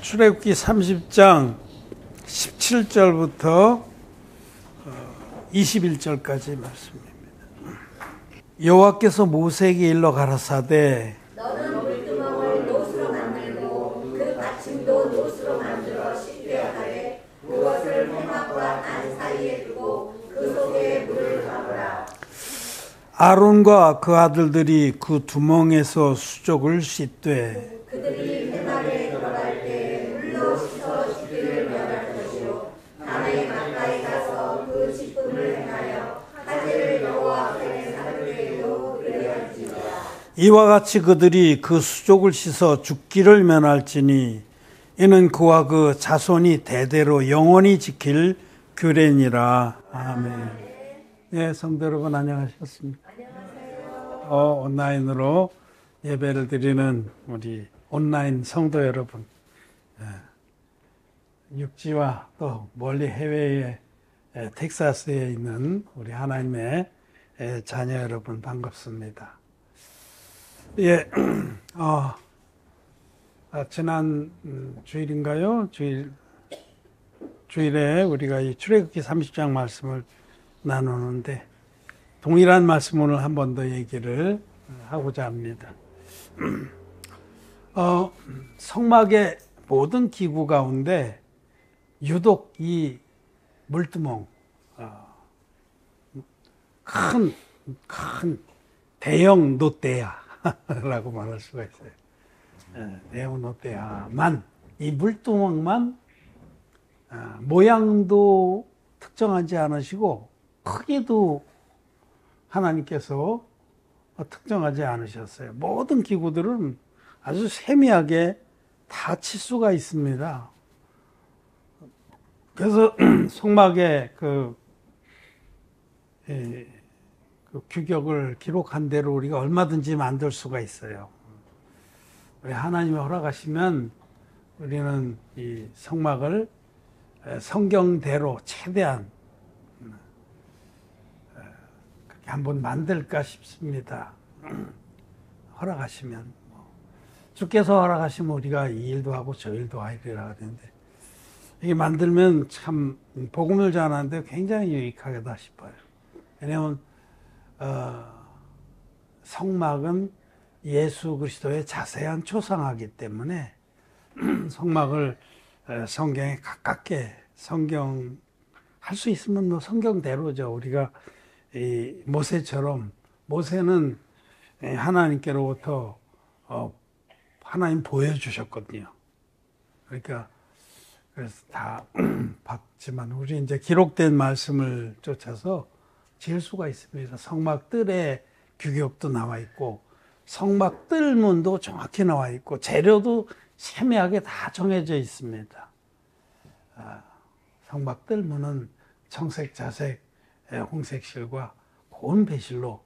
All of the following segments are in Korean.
출애굽기 30장 17절부터 21절까지 말씀입니다. 여호와께서 모세에게 일러 가라사대 너는 물두멍을 노수로 만들고 그 받침도 노수로 만들어 씻게 하되 그것을 회막과 안 사이에 두고 그 속에 물을 담으라. 아론과 그 아들들이 그 두멍에서 수족을 씻되 그들이 회막에 들어갈 때 물로 씻어 씻기를 면할 것이요 밤에 가까이 가서 그 직분을 행하여 화제를 여호와 앞에 삼을 때에도 그리할지니라. 이와 같이 그들이 그 수족을 씻어 죽기를 면할지니 이는 그와 그 자손이 대대로 영원히 지킬 규례니라. 아멘. 네, 성도 여러분 안녕하셨습니까? 안녕하세요. 온라인으로 예배를 드리는 우리 온라인 성도 여러분, 육지와 또 멀리 해외에 텍사스에 있는 우리 하나님의 자녀 여러분 반갑습니다. 예, 지난 주일인가요? 주일에 우리가 이 출애굽기 30장 말씀을 나누는데 동일한 말씀 오늘 한 번 더 얘기를 하고자 합니다. 성막의 모든 기구 가운데 유독 이 물두멍, 큰 대형 놋대야라고 말할 수가 있어요. 대형 놋대야만, 이 물두멍만 모양도 특정하지 않으시고 크기도 하나님께서 특정하지 않으셨어요. 모든 기구들은 아주 세미하게 다 치수가 있습니다. 그래서 성막의 그 규격을 기록한 대로 우리가 얼마든지 만들 수가 있어요. 우리 하나님이 허락하시면 우리는 이 성막을 성경대로 최대한 그렇게 한번 만들까 싶습니다. 허락하시면. 주께서 허락하시면 우리가 이 일도 하고 저 일도 하리라 하는데 이게 만들면 참 복음을 전하는데 굉장히 유익하겠다 싶어요. 왜냐하면 성막은 예수 그리스도의 자세한 초상화이기 때문에 성막을 성경에 가깝게 성경 할 수 있으면 뭐 성경대로죠. 우리가 이 모세처럼 모세는 하나님께로부터 하나님 보여주셨거든요. 그러니까 그래서 다 봤지만 우리 이제 기록된 말씀을 쫓아서 지을 수가 있습니다. 성막 뜰의 규격도 나와 있고 성막 뜰문도 정확히 나와 있고 재료도 세밀하게 다 정해져 있습니다. 성막 뜰문은 청색, 자색, 홍색 실과 고운 배실로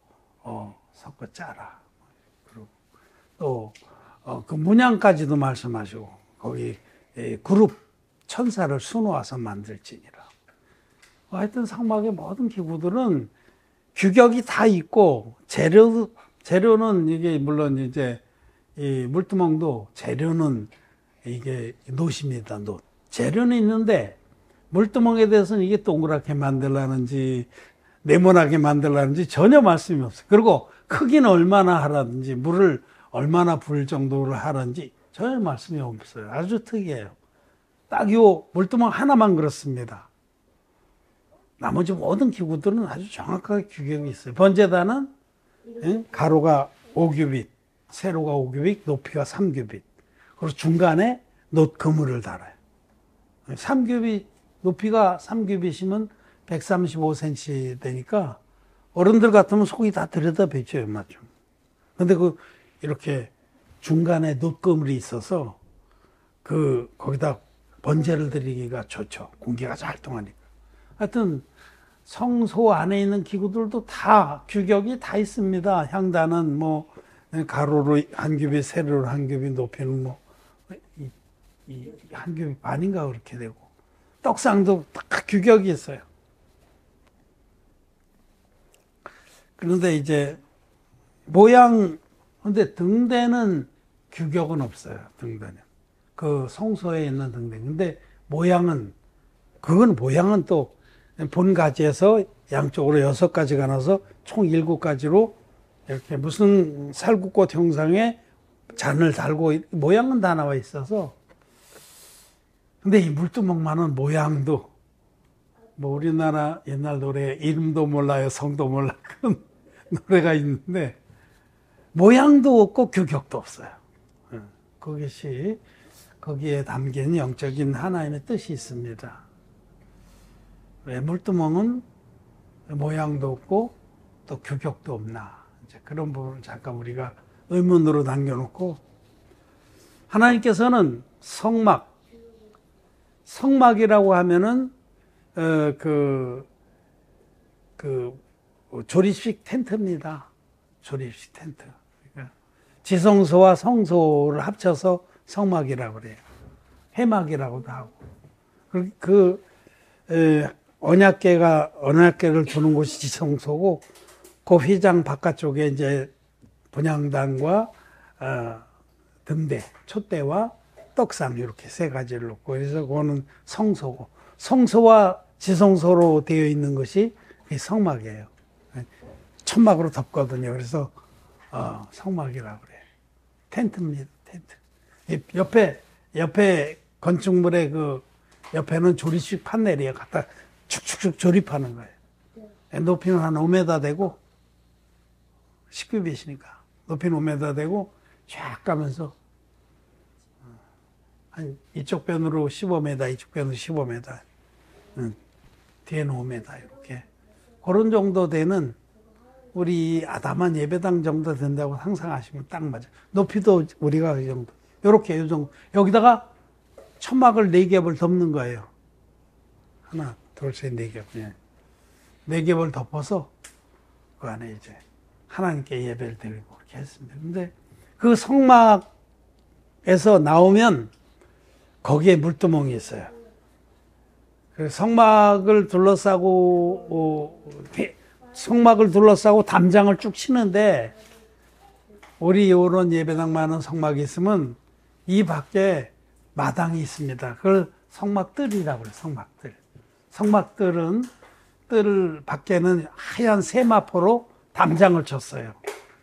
섞어 짜라. 그리고 또 그 문양까지도 말씀하시고 거기 그룹 천사를 수놓아서 만들지니라. 하여튼 성막의 모든 기구들은 규격이 다 있고 재료는 이게 물론 이제 이 물두멍도 재료는 이게 놋입니다. 놋. 재료는 있는데 물두멍에 대해서는 이게 동그랗게 만들라는지 네모나게 만들라는지 전혀 말씀이 없어요. 그리고 크기는 얼마나 하라든지 물을 얼마나 부을 정도를 하는지 전혀 말씀이 없어요. 아주 특이해요. 딱 이 물두멍 하나만 그렇습니다. 나머지 모든 기구들은 아주 정확하게 규격이 있어요. 번제단은 가로가 5규빗, 세로가 5규빗, 높이가 3규빗. 그리고 중간에 놋 그물을 달아요. 3규빗, 높이가 3규빗이면 135cm 되니까 어른들 같으면 속이 다 들여다 뱉죠, 맞죠? 근데 이렇게 중간에 놋 그물이 있어서 거기다 번제를 드리기가 좋죠. 공기가 잘 통하니까. 하여튼 성소 안에 있는 기구들도 다 규격이 다 있습니다. 향단은 뭐 가로로 한 규빗, 세로로 한 규빗, 높이는 뭐 한 규빗 반인가 그렇게 되고 떡상도 다 규격이 있어요. 그런데 이제 모양 근데 등대는 규격은 없어요. 등대는 그 성소에 있는 등등. 근데 그건 모양은 또 본가지에서 양쪽으로 6가지가 나서 총 7가지로 이렇게 무슨 살구꽃 형상의 잔을 달고 모양은 다 나와 있어서. 근데 이 물두멍만은 모양도 뭐 우리나라 옛날 노래 이름도 몰라요 성도 몰라 그런 노래가 있는데 모양도 없고 규격도 없어요. 그것이 거기에 담긴 영적인 하나님의 뜻이 있습니다. 왜 물두멍은 모양도 없고 또 규격도 없나? 이제 그런 부분을 잠깐 우리가 의문으로 남겨놓고, 하나님께서는 성막이라고 하면은 조립식 텐트입니다. 조립식 텐트. 그러니까 지성소와 성소를 합쳐서 성막이라고 그래요. 회막이라고도 하고. 언약궤를 두는 곳이 지성소고, 그 휘장 바깥쪽에 이제 분향단과 등대, 촛대와 떡상 이렇게 3가지를 놓고, 그래서 그거는 성소고, 성소와 지성소로 되어 있는 것이 성막이에요. 천막으로 덮거든요. 그래서 성막이라고 그래요. 텐트입니다. 텐트. 옆에 건축물의 옆에는 조립식 판넬이에요. 갖다 축축축 조립하는 거예요. 높이는 한 5m 되고, 10규빗이니까 높이는 5m 되고 쫙 가면서 한 이쪽 변으로 15m, 이쪽 변으로 15m, 뒤에는 5m 이렇게. 그런 정도 되는 우리 아담한 예배당 정도 된다고 상상하시면 딱 맞아요. 높이도 우리가 이 정도. 요렇게 요 정도. 여기다가 천막을 4겹을 덮는 거예요. 하나, 둘, 셋, 4겹. 예. 4겹을 덮어서 그 안에 이제 하나님께 예배를 드리고 그렇게 했습니다. 근데 그 성막에서 나오면 거기에 물두멍이 있어요. 성막을 둘러싸고 담장을 쭉 치는데, 우리 요런 예배당 많은 성막이 있으면 이 밖에 마당이 있습니다. 그걸 성막들이라고 그래요. 성막들은 뜰 밖에는 하얀 세마포로 담장을 쳤어요.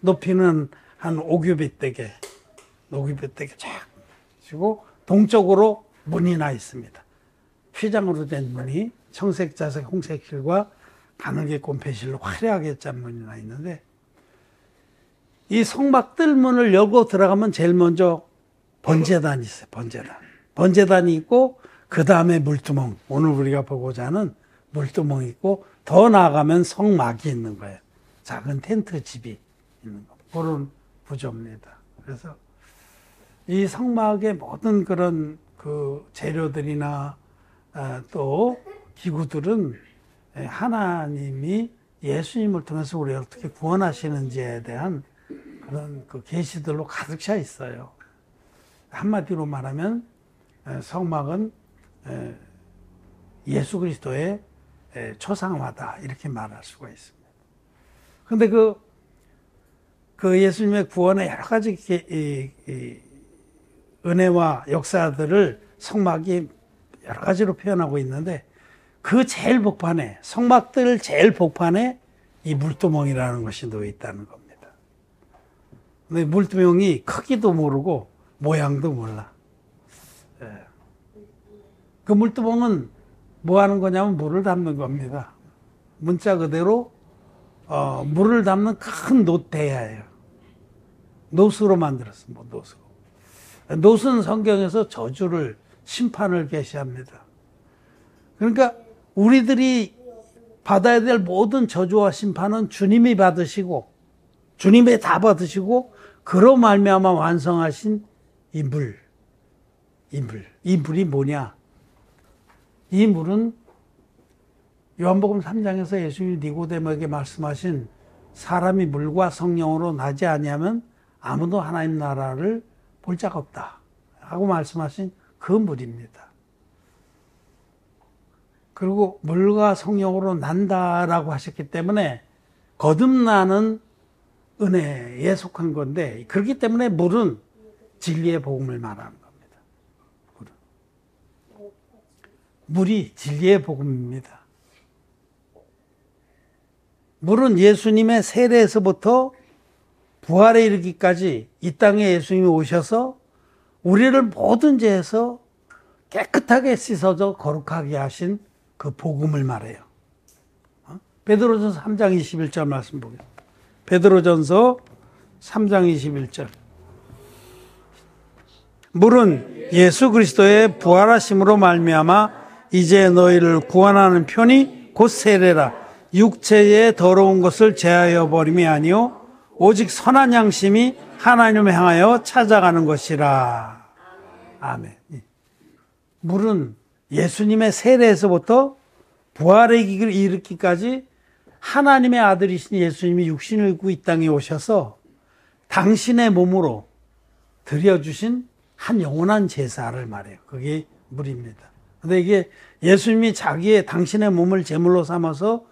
높이는 한 5규빗 되게 쫙 치고, 동쪽으로 문이 나 있습니다. 휘장으로 된 문이 청색, 자색, 홍색 실과 가늘게 꼰 배실로 화려하게 짠 문이 나 있는데, 이 성막 뜰문을 열고 들어가면 제일 먼저 번제단이 있어요. 번제단이 있고, 그 다음에 물두멍, 오늘 우리가 보고자 하는 물두멍이 있고, 더 나아가면 성막이 있는 거예요. 작은 텐트 집이 있는 거. 그런 구조입니다. 그래서 이 성막의 모든 그런 재료들이나 또 기구들은 하나님이 예수님을 통해서 우리를 어떻게 구원하시는지에 대한 그런 계시들로 가득 차 있어요. 한마디로 말하면 성막은 예수 그리스도의 초상화다, 이렇게 말할 수가 있습니다. 근데 예수님의 구원의 여러 가지 은혜와 역사들을 성막이 여러 가지로 표현하고 있는데, 성막들 제일 복판에 이 물두멍이라는 것이 놓여 있다는 겁니다. 근데 물두멍이 크기도 모르고 모양도 몰라. 그 물두멍은 뭐 하는 거냐면 물을 담는 겁니다. 문자 그대로 물을 담는 큰 놋대야예요. 놋으로 만들었습니다. 놋은 성경에서 저주를, 심판을 계시합니다. 그러니까 우리들이 받아야 될 모든 저주와 심판은 주님이 받으시고, 주님이 다 받으시고, 그로 말미암아 완성하신 이 물이 뭐냐? 이 물은 요한복음 3장에서 예수님이 니고데모에게 말씀하신, 사람이 물과 성령으로 나지 아니하면 아무도 하나님 나라를 볼 자가 없다 하고 말씀하신 그 물입니다. 그리고 물과 성령으로 난다라고 하셨기 때문에 거듭나는 은혜에 속한 건데, 그렇기 때문에 물은 진리의 복음을 말하는 겁니다. 물이 진리의 복음입니다. 물은 예수님의 세례에서부터 부활에 이르기까지 이 땅에 예수님이 오셔서 우리를 모든 죄에서 깨끗하게 씻어서 거룩하게 하신 그 복음을 말해요. 베드로전서 3장 21절 말씀 보겠습니다. 베드로전서 3장 21절. 물은 예수 그리스도의 부활하심으로 말미암아 이제 너희를 구원하는 편이 곧 세례라. 육체의 더러운 것을 제하여 버림이 아니요 오직 선한 양심이 하나님을 향하여 찾아가는 것이라. 아멘. 물은 예수님의 세례에서부터 부활에 이르기까지 하나님의 아들이신 예수님이 육신을 입고 이 땅에 오셔서 당신의 몸으로 드려주신 한 영원한 제사를 말해요. 그게 물입니다. 근데 이게 예수님이 당신의 몸을 제물로 삼아서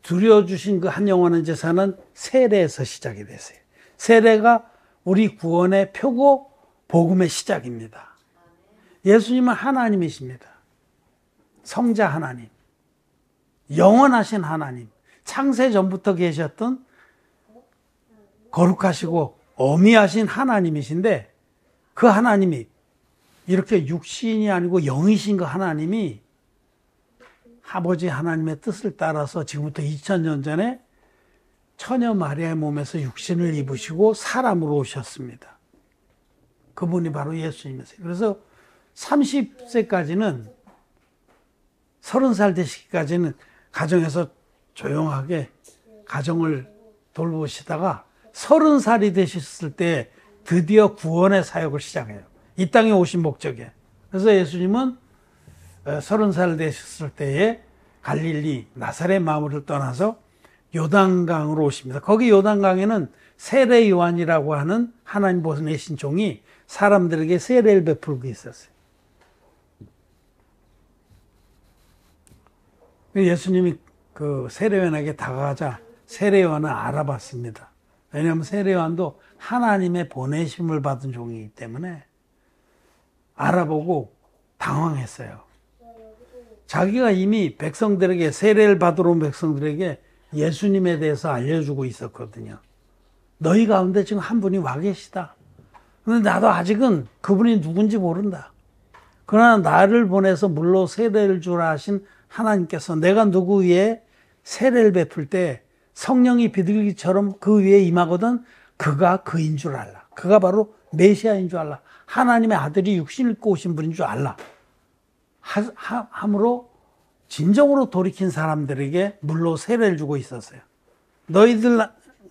드려주신 그 한 영원한 제사는 세례에서 시작이 됐어요. 세례가 우리 구원의 표고 복음의 시작입니다. 예수님은 하나님이십니다. 성자 하나님, 영원하신 하나님, 창세 전부터 계셨던 거룩하시고 어미하신 하나님이신데 그 하나님이 이렇게 육신이 아니고 영이신 그 하나님이 아버지 하나님의 뜻을 따라서 지금부터 2000년 전에 처녀 마리아의 몸에서 육신을 입으시고 사람으로 오셨습니다. 그분이 바로 예수님이세요. 그래서 30세까지는 30살 되시기까지는 가정에서 조용하게 가정을 돌보시다가 30살이 되셨을 때 드디어 구원의 사역을 시작해요. 이 땅에 오신 목적에. 그래서 예수님은 30살 되셨을 때에 갈릴리 나사렛 마을을 떠나서 요단강으로 오십니다. 거기 요단강에는 세례 요한이라고 하는 하나님 보내신 종이 사람들에게 세례를 베풀고 있었어요. 예수님이 그 세례요한에게 다가가자 세례요한은 알아봤습니다. 왜냐하면 세례요한도 하나님의 보내심을 받은 종이기 때문에 알아보고 당황했어요. 자기가 이미 백성들에게 세례를 받으러 온 백성들에게 예수님에 대해서 알려주고 있었거든요. 너희 가운데 지금 한 분이 와 계시다. 근데 나도 아직은 그분이 누군지 모른다. 그러나 나를 보내서 물로 세례를 주라 하신 하나님께서 내가 누구 위에 세례를 베풀 때 성령이 비둘기처럼 그 위에 임하거든 그가 그인 줄 알라. 그가 바로 메시아인 줄 알라. 하나님의 아들이 육신을 입고 오신 분인 줄 알라. 함으로 진정으로 돌이킨 사람들에게 물로 세례를 주고 있었어요. 너희들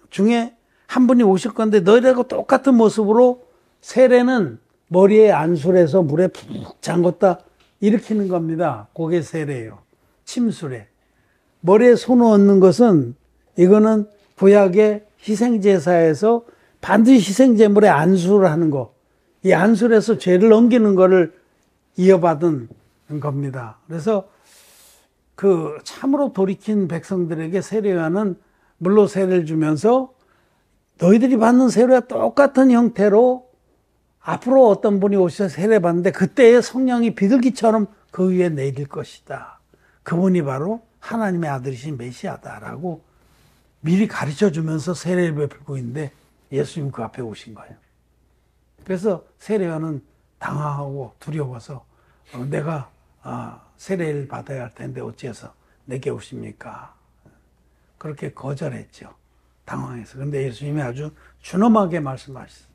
중에 한 분이 오실 건데 너희들하고 똑같은 모습으로 세례는 머리에 안술해서 물에 푹 잠궜다 일으키는 겁니다. 그게 세례예요. 침수례. 머리에 손을 얹는 것은 이거는 구약의 희생제사에서 반드시 희생제물에 안수를 하는 거. 이 안술에서 죄를 넘기는 거를 이어받은 겁니다. 그래서 그 참으로 돌이킨 백성들에게 세례요한은 물로 세례를 주면서 너희들이 받는 세례와 똑같은 형태로 앞으로 어떤 분이 오셔서 세례 받는데 그때의 성령이 비둘기처럼 그 위에 내릴 것이다. 그분이 바로 하나님의 아들이신 메시아다라고 미리 가르쳐 주면서 세례를 베풀고 있는데 예수님 그 앞에 오신 거예요. 그래서 세례요한은 당황하고 두려워서 내가 세례를 받아야 할 텐데 어찌해서 내게 오십니까? 그렇게 거절했죠. 당황해서. 그런데 예수님이 아주 준엄하게 말씀하셨어요.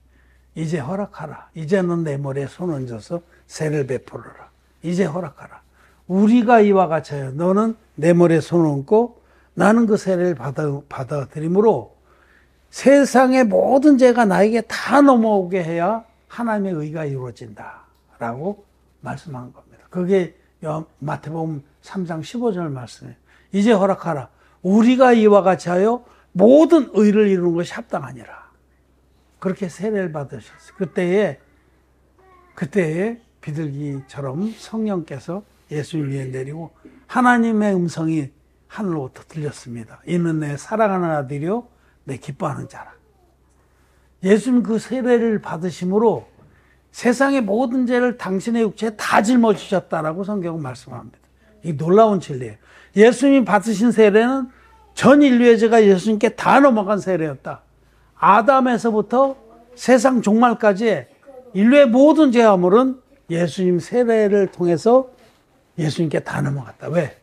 이제 허락하라. 이제는 내 머리에 손 얹어서 세례를 베풀어라. 이제 허락하라. 우리가 이와 같이 해요. 너는 내 머리에 손 얹고 나는 그 세례를 받아들이므로 세상의 모든 죄가 나에게 다 넘어오게 해야 하나님의 의가 이루어진다. 라고 말씀한 겁니다. 그게 마태복음 3장 15절 말씀이에요. 이제 허락하라. 우리가 이와 같이 하여 모든 의를 이루는 것이 합당하니라. 그렇게 세례를 받으셨어요. 그때에 비둘기처럼 성령께서 예수님 위에 내리고 하나님의 음성이 하늘로부터 들렸습니다. 이는 내 사랑하는 아들이요 내 기뻐하는 자라. 예수님 그 세례를 받으심으로 세상의 모든 죄를 당신의 육체에 다 짊어지셨다라고 성경은 말씀합니다. 이 놀라운 진리예요. 예수님이 받으신 세례는 전 인류의 죄가 예수님께 다 넘어간 세례였다. 아담에서부터 세상 종말까지 인류의 모든 죄화물은 예수님 세례를 통해서 예수님께 다 넘어갔다. 왜?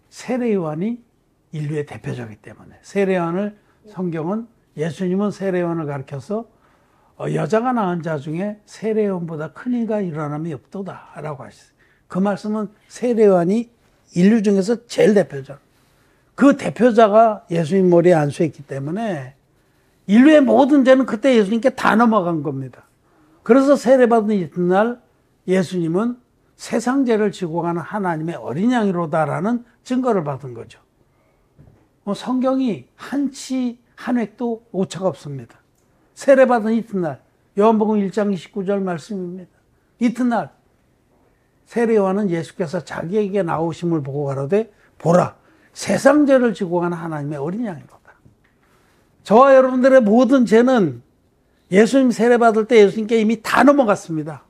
세례 요한이 인류의 대표자이기 때문에. 세례 요한을 성경은 예수님은 세례 요한을 가르쳐서 여자가 낳은 자 중에 세례 요한보다 큰 이가 일어남이 없도다 라고 하셨어요. 그 말씀은 세례 요한이 인류 중에서 제일 대표자. 그 대표자가 예수님 머리에 안수했기 때문에 인류의 모든 죄는 그때 예수님께 다 넘어간 겁니다. 그래서 세례받은 이튿날 예수님은 세상 죄를 지고 가는 하나님의 어린 양이로다라는 증거를 받은 거죠. 성경이 한치 한 획도 오차가 없습니다. 세례받은 이튿날, 요한복음 1장 29절 말씀입니다. 이튿날 세례 요한은 예수께서 자기에게 나오심을 보고 가로되 보라 세상 죄를 지고 가는 하나님의 어린 양이로다. 저와 여러분들의 모든 죄는 예수님 세례받을 때 예수님께 이미 다 넘어갔습니다.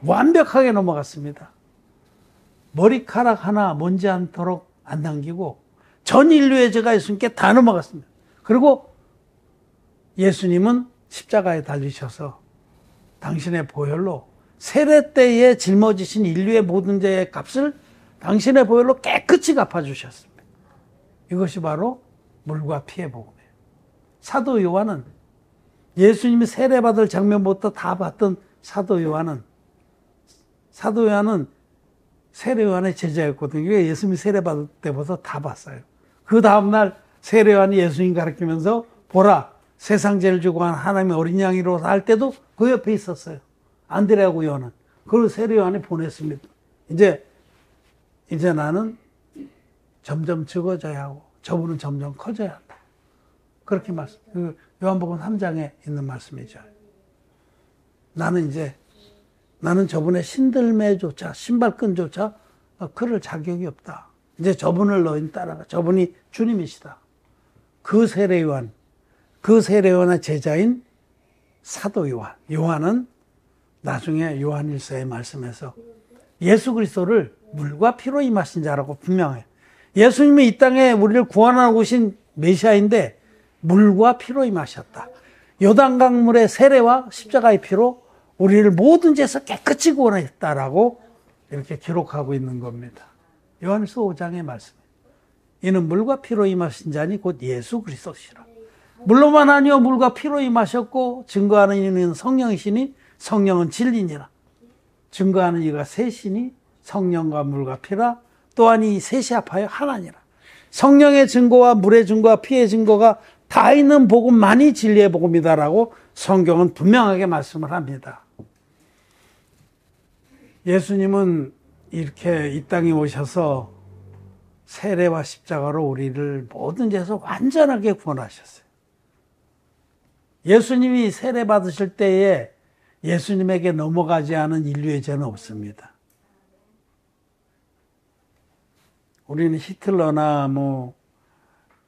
완벽하게 넘어갔습니다. 머리카락 하나 먼지 않도록 안 남기고 전 인류의 죄가 예수님께 다 넘어갔습니다. 그리고 예수님은 십자가에 달리셔서 당신의 보혈로 세례 때에 짊어지신 인류의 모든 죄의 값을 당신의 보혈로 깨끗이 갚아주셨습니다. 이것이 바로 물과 피의 복음이에요. 사도 요한은 예수님이 세례받을 장면부터 다 봤던 사도 요한은 세례 요한의 제자였거든요. 예수님이 세례받을 때부터 다 봤어요. 그 다음날 세례 요한이 예수님 가르치면서 보라 세상 죄를 지고 간 하나님의 어린 양이로 할 때도 그 옆에 있었어요. 안드레하고 요한은. 그걸 세례 요한이 보냈습니다. 이제 나는 점점 적어져야 하고 저분은 점점 커져야 한다. 그렇게 말씀. 요한복음 3장에 있는 말씀이죠. 나는 저분의 신들매조차 신발끈조차 그럴 자격이 없다. 이제 저분을 너희는 따라가. 저분이 주님이시다. 그 세례 요한의 제자인 사도 요한은 나중에 요한일서의 말씀에서 예수 그리스도를 물과 피로 임하신 자라고 분명해요. 예수님이 이 땅에 우리를 구원하고 오신 메시아인데 물과 피로 임하셨다. 요단강물의 세례와 십자가의 피로 우리를 모든 죄에서 깨끗이 구원했다라고 이렇게 기록하고 있는 겁니다. 요한일서 5장의 말씀이에요. 이는 물과 피로 임하신 자니 곧 예수 그리스도시라. 물로만 아니요 물과 피로 임하셨고 증거하는 이는 성령이시니 성령은 진리니라. 증거하는 이가 셋이니 성령과 물과 피라. 또한 이 셋이 합하여 하나니라. 성령의 증거와 물의 증거와 피의 증거가 다 있는 복음만이 진리의 복음이다라고 성경은 분명하게 말씀을 합니다. 예수님은 이렇게 이 땅에 오셔서 세례와 십자가로 우리를 모든 죄에서 완전하게 구원하셨어요. 예수님이 세례 받으실 때에 예수님에게 넘어가지 않은 인류의 죄는 없습니다. 우리는 히틀러나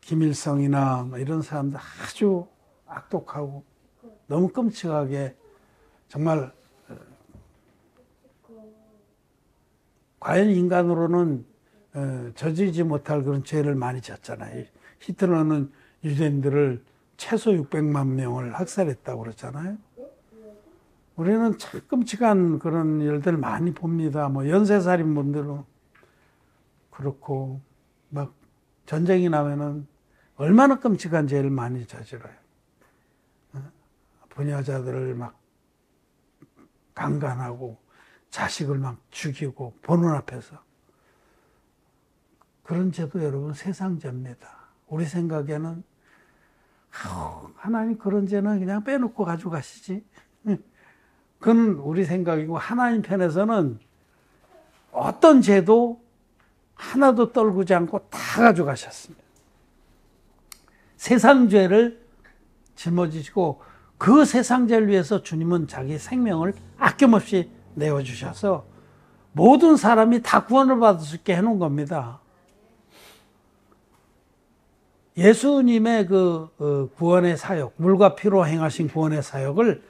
김일성이나 이런 사람들 아주 악독하고 너무 끔찍하게 정말 과연 인간으로는 저지르지 못할 그런 죄를 많이 졌잖아요. 히틀러는 유대인들을 최소 600만 명을 학살했다고 그러잖아요. 우리는 참 끔찍한 그런 일들 많이 봅니다. 연쇄살인 분들은 그렇고 막 전쟁이 나면은 얼마나 끔찍한 죄를 많이 저질러요. 부녀자들을 막 강간하고 자식을 막 죽이고 보는 앞에서. 그런 죄도 여러분 세상 죄입니다. 우리 생각에는 하나님 그런 죄는 그냥 빼놓고 가져가시지. 그건 우리 생각이고 하나님 편에서는 어떤 죄도 하나도 떨구지 않고 다 가져가셨습니다. 세상 죄를 짊어지시고 그 세상 죄를 위해서 주님은 자기 생명을 아낌없이 내어주셔서 모든 사람이 다 구원을 받을 수 있게 해놓은 겁니다. 예수님의 그 구원의 사역, 물과 피로 행하신 구원의 사역을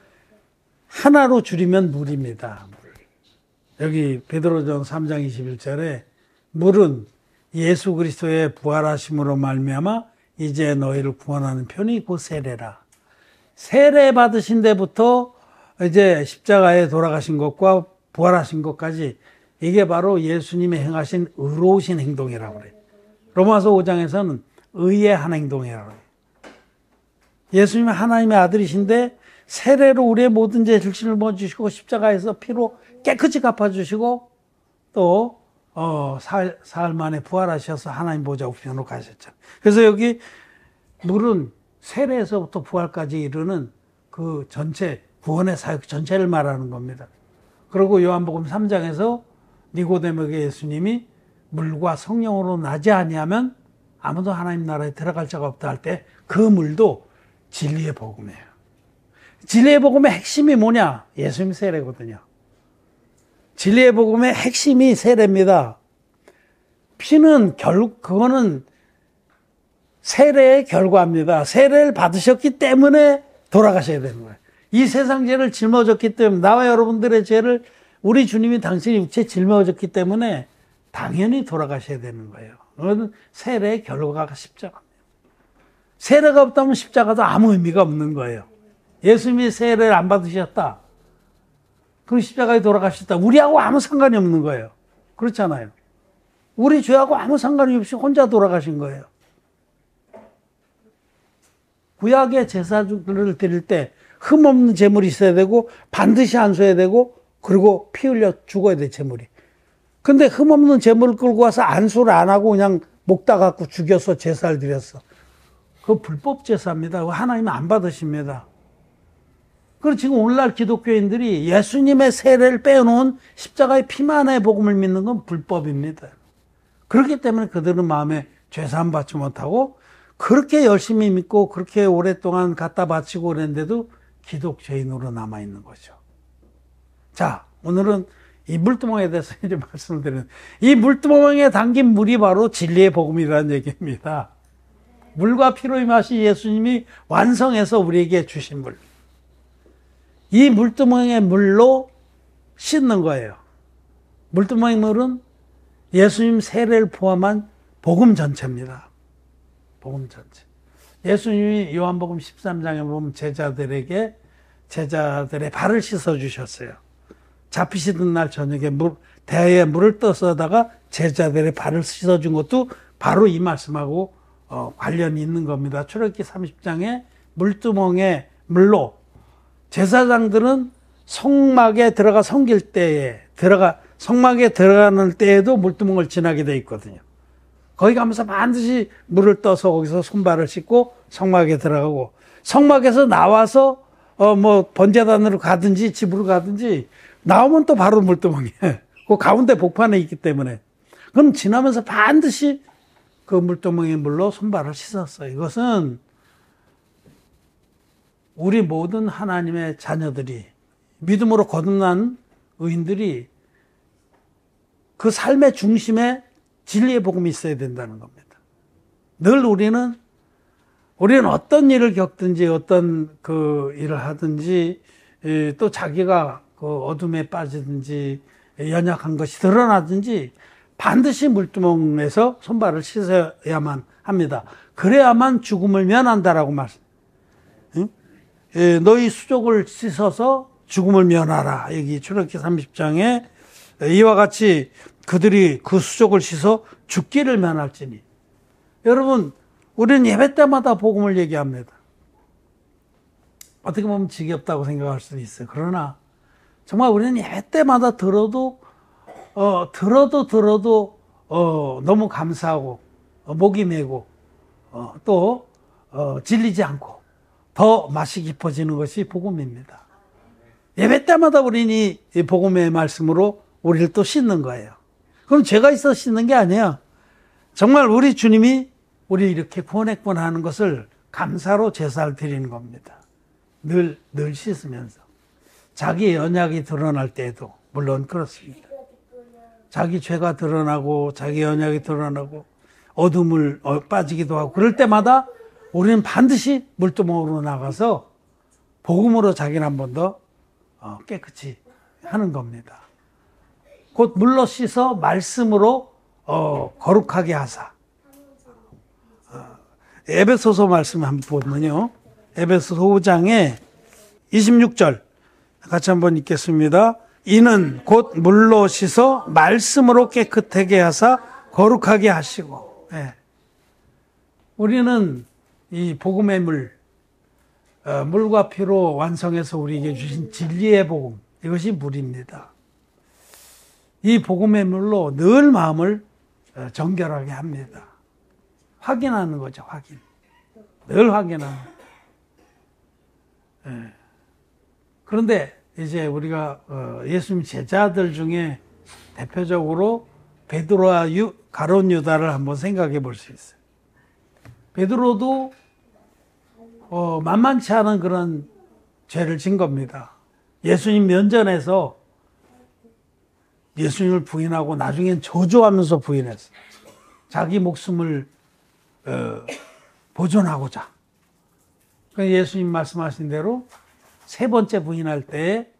하나로 줄이면 물입니다. 여기 베드로전 3장 21절에 물은 예수 그리스도의 부활하심으로 말미암아 이제 너희를 구원하는 편이 곧 세례라. 세례 받으신 데부터 이제 십자가에 돌아가신 것과 부활하신 것까지 이게 바로 예수님이 행하신 의로우신 행동이라고 그래요. 로마서 5장에서는 의의 한 행동이라고 그래요. 예수님은 하나님의 아들이신데 세례로 우리의 모든 죄를 짊어지시고 십자가에서 피로 깨끗이 갚아주시고 또 사흘 만에 부활하셔서 하나님 보좌 우편으로 가셨잖아요. 그래서 여기 물은 세례에서부터 부활까지 이르는 그 전체 구원의 사역 전체를 말하는 겁니다. 그리고 요한복음 3장에서 니고데모에게 예수님이 물과 성령으로 나지 아니하면 아무도 하나님 나라에 들어갈 자가 없다 할 때 그 물도 진리의 복음이에요. 진리의 복음의 핵심이 뭐냐? 예수님 세례거든요. 진리의 복음의 핵심이 세례입니다. 피는 그거는 세례의 결과입니다. 세례를 받으셨기 때문에 돌아가셔야 되는 거예요. 이 세상 죄를 짊어졌기 때문에, 나와 여러분들의 죄를 우리 주님이 당신이 육체에 짊어졌기 때문에 당연히 돌아가셔야 되는 거예요. 그건 세례의 결과가 십자가입니다. 세례가 없다면 십자가도 아무 의미가 없는 거예요. 예수님이 세례를 안 받으셨다. 그럼 십자가에 돌아가셨다. 우리하고 아무 상관이 없는 거예요. 그렇잖아요. 우리 죄하고 아무 상관이 없이 혼자 돌아가신 거예요. 구약의 제사를 드릴 때 흠없는 제물이 있어야 되고 반드시 안수해야 되고 그리고 피 흘려 죽어야 돼, 제물이. 근데 흠없는 제물을 끌고 와서 안수를 안 하고 그냥 목다 갖고 죽여서 제사를 드렸어. 그거 불법 제사입니다. 하나님 안 받으십니다. 그리고 지금 오늘날 기독교인들이 예수님의 세례를 빼놓은 십자가의 피만의 복음을 믿는 건 불법입니다. 그렇기 때문에 그들은 마음에 죄사함 받지 못하고 그렇게 열심히 믿고 그렇게 오랫동안 갖다 바치고 그랬는데도 기독죄인으로 남아있는 거죠. 자, 오늘은 이 물두멍에 대해서 이제 말씀을 드리는, 이 물두멍에 담긴 물이 바로 진리의 복음이라는 얘기입니다. 물과 피로 임하신 예수님이 완성해서 우리에게 주신 물. 이 물두멍의 물로 씻는 거예요. 물두멍의 물은 예수님 세례를 포함한 복음 전체입니다. 복음 전체. 예수님이 요한복음 13장에 보면 제자들의 발을 씻어주셨어요. 잡히시던 날 저녁에 대야에 물을 떠서다가 제자들의 발을 씻어준 것도 바로 이 말씀하고 관련이 있는 겁니다. 출애굽기 30장에 물두멍의 물로 제사장들은 성막에 들어가 섬길 때에 성막에 들어가는 때에도 물두멍을 지나게 돼 있거든요. 거기 가면서 반드시 물을 떠서 거기서 손발을 씻고 성막에 들어가고, 성막에서 나와서 번제단으로 가든지 집으로 가든지 나오면 또 바로 물두멍이에요. 그 가운데 복판에 있기 때문에. 그럼 지나면서 반드시 그 물두멍의 물로 손발을 씻었어요. 이것은 우리 모든 하나님의 자녀들이, 믿음으로 거듭난 의인들이 그 삶의 중심에 진리의 복음이 있어야 된다는 겁니다. 늘 우리는 어떤 일을 겪든지 어떤 그 일을 하든지 또 자기가 그 어둠에 빠지든지 연약한 것이 드러나든지 반드시 물두멍에서 손발을 씻어야만 합니다. 그래야만 죽음을 면한다라고 말씀. 너희 수족을 씻어서 죽음을 면하라. 여기 출애굽기 30장에 이와 같이 그들이 그 수족을 씻어 죽기를 면할지니. 여러분, 우리는 예배 때마다 복음을 얘기합니다. 어떻게 보면 지겹다고 생각할 수도 있어요. 그러나 정말 우리는 예배 때마다 들어도 너무 감사하고 목이 메고 또 질리지 않고 더 맛이 깊어지는 것이 복음입니다. 예배 때마다 우리는 이 복음의 말씀으로 우리를 또 씻는 거예요. 그럼 죄가 있어 씻는 게 아니에요. 정말 우리 주님이 우리 이렇게 구원했구나 하는 것을 감사로 제사를 드리는 겁니다. 늘 씻으면서. 자기 연약이 드러날 때에도 물론 그렇습니다. 자기 죄가 드러나고 자기 연약이 드러나고 어둠을 빠지기도 하고 그럴 때마다 우리는 반드시 물두멍으로 나가서 복음으로 자기를 한 번 더 깨끗이 하는 겁니다. 곧 물로 씻어 말씀으로 거룩하게 하사. 에베소서 말씀 한번 보면요. 에베소서 5장에 26절 같이 한번 읽겠습니다. 이는 곧 물로 씻어 말씀으로 깨끗하게 하사 거룩하게 하시고. 네. 우리는 이 복음의 물, 물과 피로 완성해서 우리에게 주신 진리의 복음, 이것이 물입니다. 이 복음의 물로 늘 마음을 정결하게 합니다. 확인하는 거죠, 확인. 늘 확인하는. 예. 그런데 이제 우리가 예수님 제자들 중에 대표적으로 베드로와 가룟 유다를 한번 생각해 볼 수 있어요. 베드로도 만만치 않은 그런 죄를 진 겁니다. 예수님 면전에서 예수님을 부인하고 나중엔 저주하면서 부인했어요. 자기 목숨을 보존하고자. 예수님 말씀하신 대로 세 번째 부인할 때에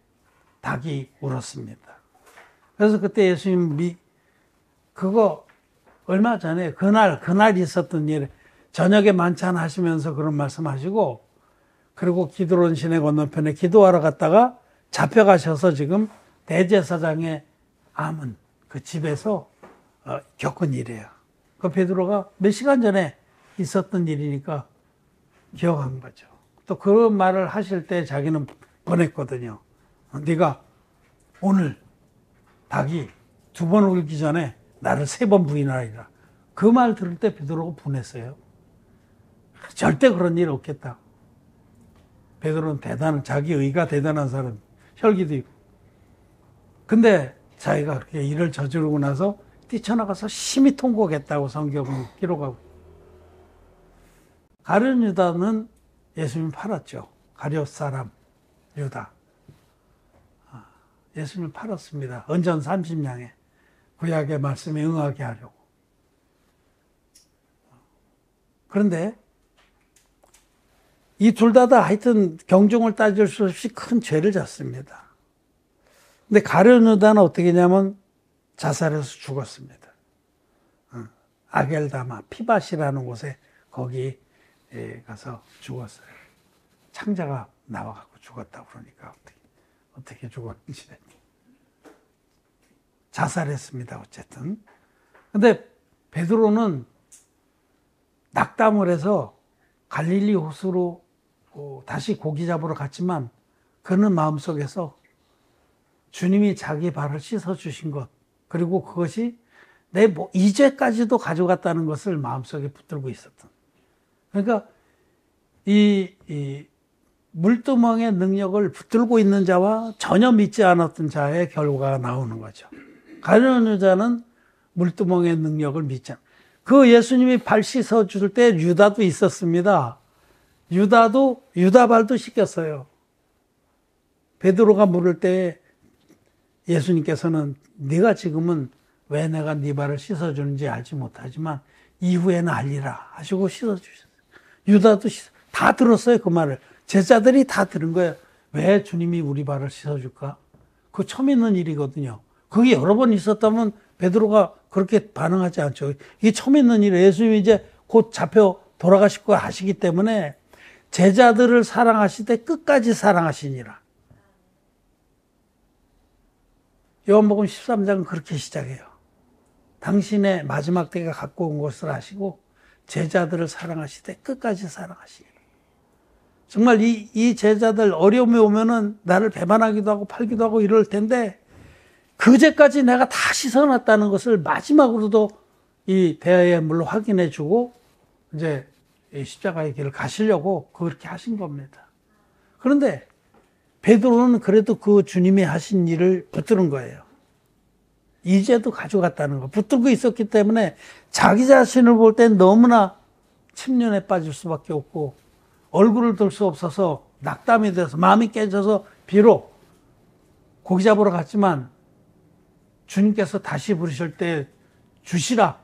닭이 울었습니다. 그래서 그때 예수님 그거 얼마 전에 그날 있었던 일, 저녁에 만찬 하시면서 그런 말씀하시고, 그리고 기드론 시내 건너편에 기도하러 갔다가 잡혀가셔서 지금 대제사장의 암은 그 집에서 겪은 일이에요. 그 베드로가 몇 시간 전에 있었던 일이니까 기억한 거죠. 또 그런 말을 하실 때 자기는 보냈거든요. 네가 오늘 닭이 2번 울기 전에 나를 3번 부인하리라. 그 말 들을 때 베드로가 분했어요. 절대 그런 일 없겠다. 베드로는 자기 의가 대단한 사람, 혈기도 있고. 근데 자기가 그렇게 일을 저지르고 나서 뛰쳐나가서 심히 통곡했다고 성경은 기록하고. 가룟 유다는 예수님 팔았죠. 가룟 사람 유다. 예수님을 팔았습니다. 언전 30냥에 구약의 말씀에 응하게 하려고. 그런데 이 둘 다 하여튼 경중을 따질 수 없이 큰 죄를 졌습니다. 근데 가룟 유다는 어떻게 했냐면 자살해서 죽었습니다. 아겔다마, 피밭이라는 곳에 거기 가서 죽었어요. 창자가 나와갖고 죽었다 그러니까 어떻게 죽었는지. 자살했습니다. 어쨌든. 근데 베드로는 낙담을 해서 갈릴리 호수로 다시 고기 잡으러 갔지만 그는 마음속에서 주님이 자기 발을 씻어주신 것, 그리고 그것이 내 이죄까지도 가져갔다는 것을 마음속에 붙들고 있었던. 그러니까 이 물두멍의 능력을 붙들고 있는 자와 전혀 믿지 않았던 자의 결과가 나오는 거죠. 가룟 유다는 물두멍의 능력을 믿지 않았어요. 그 예수님이 발 씻어줄 때 유다도 있었습니다. 유다 발도 씻겼어요. 베드로가 물을 때 예수님께서는 네가 지금은 왜 내가 네 발을 씻어주는지 알지 못하지만 이후에는 알리라 하시고 씻어주셨어요. 유다도 다 들었어요, 그 말을. 제자들이 다 들은 거예요. 왜 주님이 우리 발을 씻어줄까? 그거 처음 있는 일이거든요. 그게 여러 번 있었다면 베드로가 그렇게 반응하지 않죠. 이게 처음 있는 일이에요. 예수님이 이제 곧 잡혀 돌아가실 거 아시기 때문에 제자들을 사랑하실 때 끝까지 사랑하시니라. 요한복음 13장은 그렇게 시작해요. 당신의 마지막 때가 갖고 온 것을 아시고 제자들을 사랑하실 때 끝까지 사랑하시니라. 정말 이 제자들 어려움이 오면은 나를 배반하기도 하고 팔기도 하고 이럴 텐데 그제까지 내가 다 씻어놨다는 것을 마지막으로도 이 대화의 물로 확인해 주고 이제 십자가의 길을 가시려고 그렇게 하신 겁니다. 그런데 베드로는 그래도 그 주님이 하신 일을 붙드는 거예요. 이제도 가져갔다는 거. 붙들고 있었기 때문에 자기 자신을 볼 땐 너무나 침륜에 빠질 수밖에 없고 얼굴을 들 수 없어서 낙담이 돼서 마음이 깨져서 비록 고기 잡으러 갔지만 주님께서 다시 부르실 때 주시라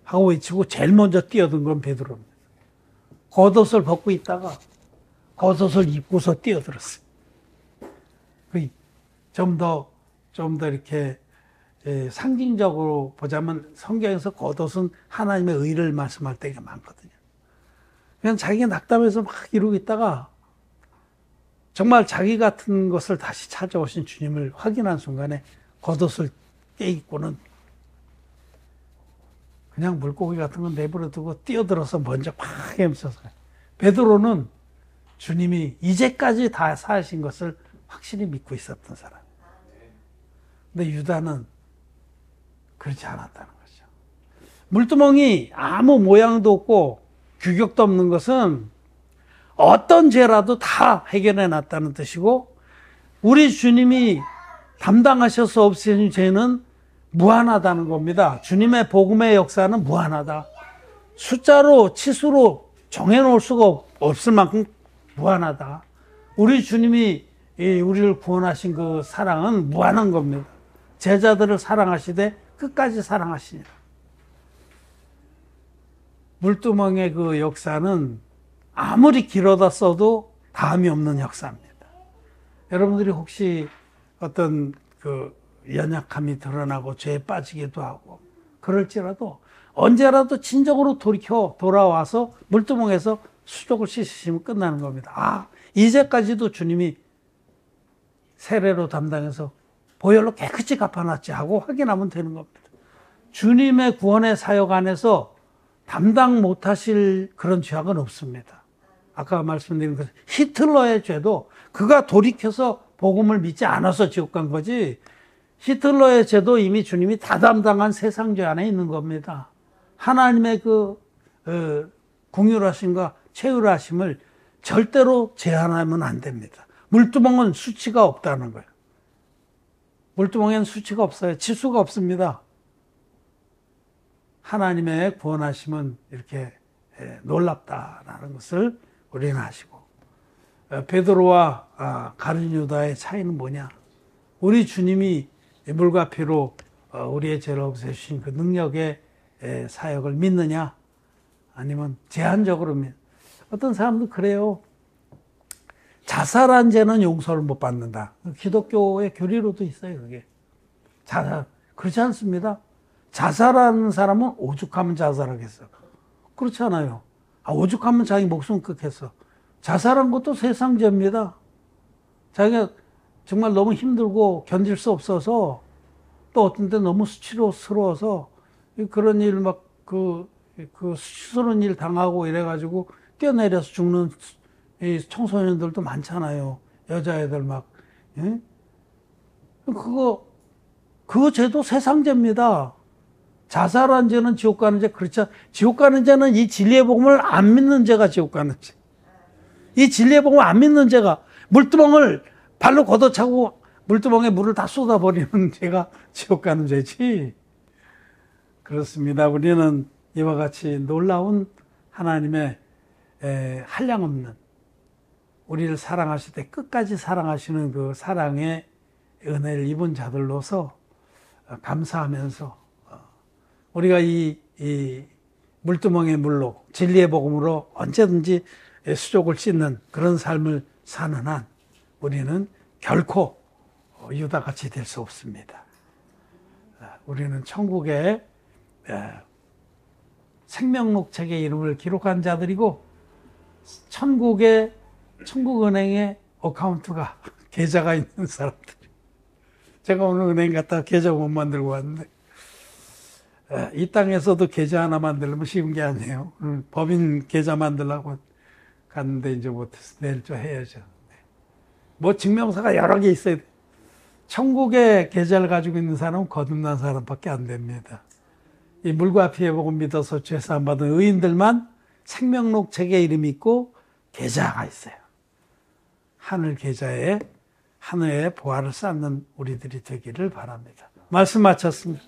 하고 외치고 제일 먼저 뛰어든 건 베드로입니다. 겉옷을 벗고 있다가 겉옷을 입고서 뛰어들었어요. 좀 더 이렇게 상징적으로 보자면 성경에서 겉옷은 하나님의 의를 말씀할 때가 많거든요. 그냥 자기가 낙담해서 막 이러고 있다가 정말 자기 같은 것을 다시 찾아오신 주님을 확인한 순간에 겉옷을 껴입고는 그냥 물고기 같은 건 내버려두고 뛰어들어서 먼저 팍 헤엄쳐서 가요. 베드로는 주님이 이제까지 다 사신 것을 확실히 믿고 있었던 사람. 근데 유다는 그렇지 않았다는 거죠. 물두멍이 아무 모양도 없고 규격도 없는 것은 어떤 죄라도 다 해결해 놨다는 뜻이고, 우리 주님이 담당하셔서 없애신 죄는 무한하다는 겁니다. 주님의 복음의 역사는 무한하다. 숫자로 치수로 정해놓을 수가 없을 만큼 무한하다. 우리 주님이 우리를 구원하신 그 사랑은 무한한 겁니다. 제자들을 사랑하시되 끝까지 사랑하시니라. 물두멍의 그 역사는 아무리 길어다 써도 다음이 없는 역사입니다. 여러분들이 혹시 어떤 그 연약함이 드러나고 죄에 빠지기도 하고 그럴지라도 언제라도 진정으로 돌아와서 물두멍에서 수족을 씻으시면 끝나는 겁니다. 아, 이제까지도 주님이 세례로 담당해서 보혈로 깨끗이 갚아놨지 하고 확인하면 되는 겁니다. 주님의 구원의 사역 안에서 담당 못하실 그런 죄악은 없습니다. 아까 말씀드린 것, 히틀러의 죄도 그가 돌이켜서 복음을 믿지 않아서 지옥 간 거지, 히틀러의 죄도 이미 주님이 다 담당한 세상죄 안에 있는 겁니다. 하나님의 궁휼하심과 채울하심을 절대로 제한하면 안 됩니다. 물두멍은 수치가 없다는 거예요. 물두멍에는 수치가 없어요. 치수가 없습니다. 하나님의 구원하심은 이렇게 놀랍다라는 것을 우리는 아시고, 베드로와 가룟 유다의 차이는 뭐냐? 우리 주님이 물과 피로 우리의 죄를 없애주신 그 능력의 사역을 믿느냐? 아니면 제한적으로 어떤 사람도 그래요. 자살한 죄는 용서를 못 받는다. 기독교의 교리로도 있어요, 그게. 그렇지 않습니다. 자살하는 사람은 오죽하면 자살하겠어. 그렇지 않아요. 오죽하면 자기 목숨 끊겠어. 자살한 것도 세상죄입니다. 자기가 정말 너무 힘들고 견딜 수 없어서, 또 어떤 때 너무 수치스러워서 그런 일 수치스러운 일 당하고 이래가지고 뛰어내려서 죽는 이 청소년들도 많잖아요. 여자애들 예? 그거 죄도 세상죄입니다. 자살한 죄는 지옥 가는 죄, 그렇죠. 지옥 가는 죄는 이 진리의 복음을 안 믿는 죄가 지옥 가는 죄. 이 진리의 복음을 안 믿는 죄가, 물두멍을 발로 걷어차고 물두멍에 물을 다 쏟아버리는 죄가 지옥 가는 죄지. 그렇습니다. 우리는 이와 같이 놀라운 하나님의 한량없는, 우리를 사랑하실 때 끝까지 사랑하시는 그 사랑의 은혜를 입은 자들로서 감사하면서 우리가 이 물두멍의 물로 진리의 복음으로 언제든지 수족을 씻는 그런 삶을 사는 한 우리는 결코 유다같이 될 수 없습니다. 우리는 천국의 생명록 책에 이름을 기록한 자들이고, 천국은행에 어카운트가, 계좌가 있는 사람들. 제가 오늘 은행 갔다가 계좌 못 만들고 왔는데, 이 땅에서도 계좌 하나 만들려면 쉬운 게 아니에요. 법인 계좌 만들려고 갔는데 이제 못해서 내일 좀 해야죠. 뭐 증명서가 여러 개 있어야 돼. 천국의 계좌를 가지고 있는 사람은 거듭난 사람밖에 안 됩니다. 이 물과 피의 복음 믿어서 죄 사함 받은 의인들만 생명록 책에 이름이 있고 계좌가 있어요. 하늘 계좌에 하늘의 보화를 쌓는 우리들이 되기를 바랍니다. 말씀 마쳤습니다.